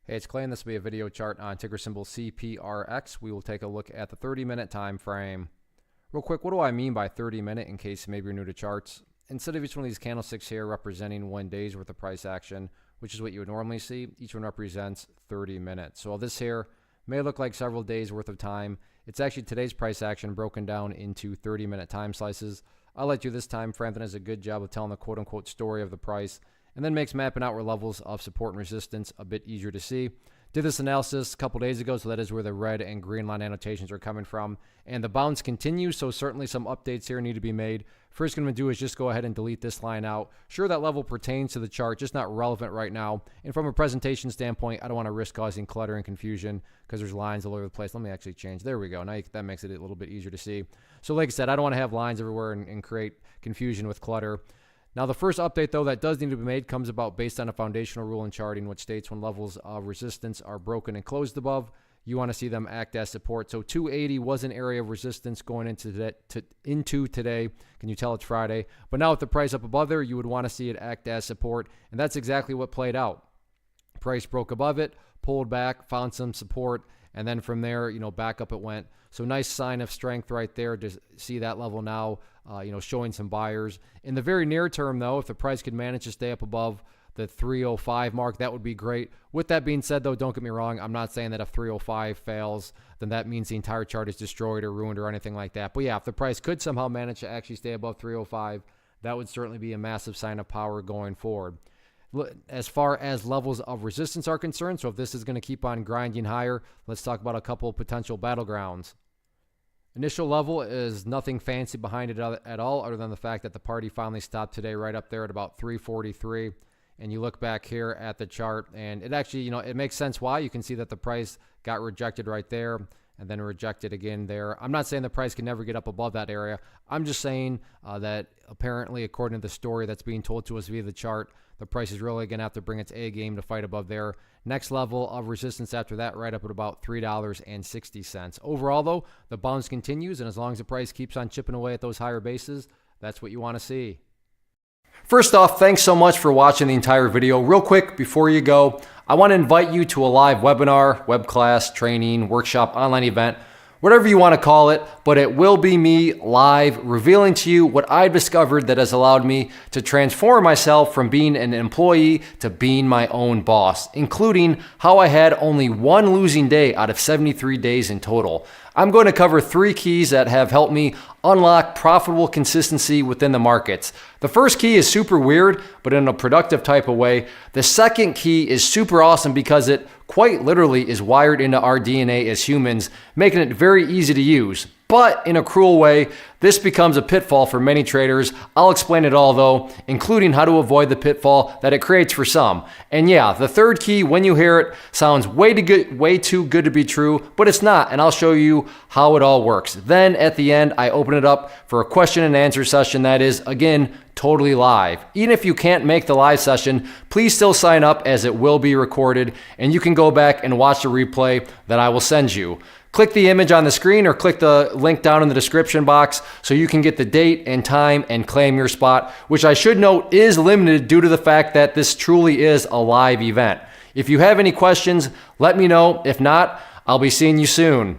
Hey, it's Clay, and this will be a video chart on ticker symbol CPRX. We will take a look at the 30-minute time frame. Real quick, what do I mean by 30-minute in case maybe you're new to charts? Instead of each one of these candlesticks here representing 1 day's worth of price action, which is what you would normally see, each one represents 30 minutes. So this here may look like several days worth of time. It's actually today's price action broken down into 30-minute time slices. I like to this time frame that does a good job of telling the quote-unquote story of the price, and then makes mapping out where levels of support and resistance a bit easier to see. Did this analysis a couple days ago, so that is where the red and green line annotations are coming from. And the bounce continues, so certainly some updates here need to be made. First thing I'm going to do is just go ahead and delete this line out. Sure, that level pertains to the chart, just not relevant right now. And from a presentation standpoint, I don't want to risk causing clutter and confusion because there's lines all over the place. Let me actually change. There we go. Now that makes it a little bit easier to see. So like I said, I don't want to have lines everywhere and create confusion with clutter. Now, the first update, though, that does need to be made comes about based on a foundational rule in charting, which states when levels of resistance are broken and closed above, you want to see them act as support. So 280 was an area of resistance going into today. Can you tell it's Friday? But now with the price up above there, you would want to see it act as support, and that's exactly what played out. Price broke above it, pulled back, found some support, and then from there, back up it went. So nice sign of strength right there to see that level now, showing some buyers. In the very near term, though, if the price could manage to stay up above the 305 mark, that would be great. With that being said, though, don't get me wrong. I'm not saying that if 305 fails, then that means the entire chart is destroyed or ruined or anything like that. But yeah, if the price could somehow manage to actually stay above 305, that would certainly be a massive sign of power going forward. As far as levels of resistance are concerned, so if this is going to keep on grinding higher, let's talk about a couple of potential battlegrounds. Initial level is nothing fancy behind it at all, other than the fact that the party finally stopped today right up there at about 343. And you look back here at the chart, and it actually, it makes sense why. You can see that the price got rejected right there and then rejected again there. I'm not saying the price can never get up above that area. I'm just saying that apparently, according to the story that's being told to us via the chart, the price is really going to have to bring its A game to fight above there. Next level of resistance after that, right up at about $3.60. Overall, though, the bounce continues, and as long as the price keeps on chipping away at those higher bases, that's what you want to see. First off, thanks so much for watching the entire video. Real quick, before you go, I want to invite you to a live webinar, web class, training, workshop, online event, whatever you want to call it, but it will be me live revealing to you what I've discovered that has allowed me to transform myself from being an employee to being my own boss, including how I had only one losing day out of 73 days in total. I'm going to cover 3 keys that have helped me unlock profitable consistency within the markets. The first key is super weird, but in a productive type of way. The second key is super awesome because it quite literally is wired into our DNA as humans, making it very easy to use. But in a cruel way, this becomes a pitfall for many traders. I'll explain it all though, including how to avoid the pitfall that it creates for some. And yeah, the third key, when you hear it, sounds way too good to be true, but it's not, and I'll show you how it all works. Then at the end, I open it up for a question and answer session that is, again, totally live. Even if you can't make the live session, please still sign up as it will be recorded, and you can go back and watch the replay that I will send you. Click the image on the screen or click the link down in the description box so you can get the date and time and claim your spot, which I should note is limited due to the fact that this truly is a live event. If you have any questions, let me know. If not, I'll be seeing you soon.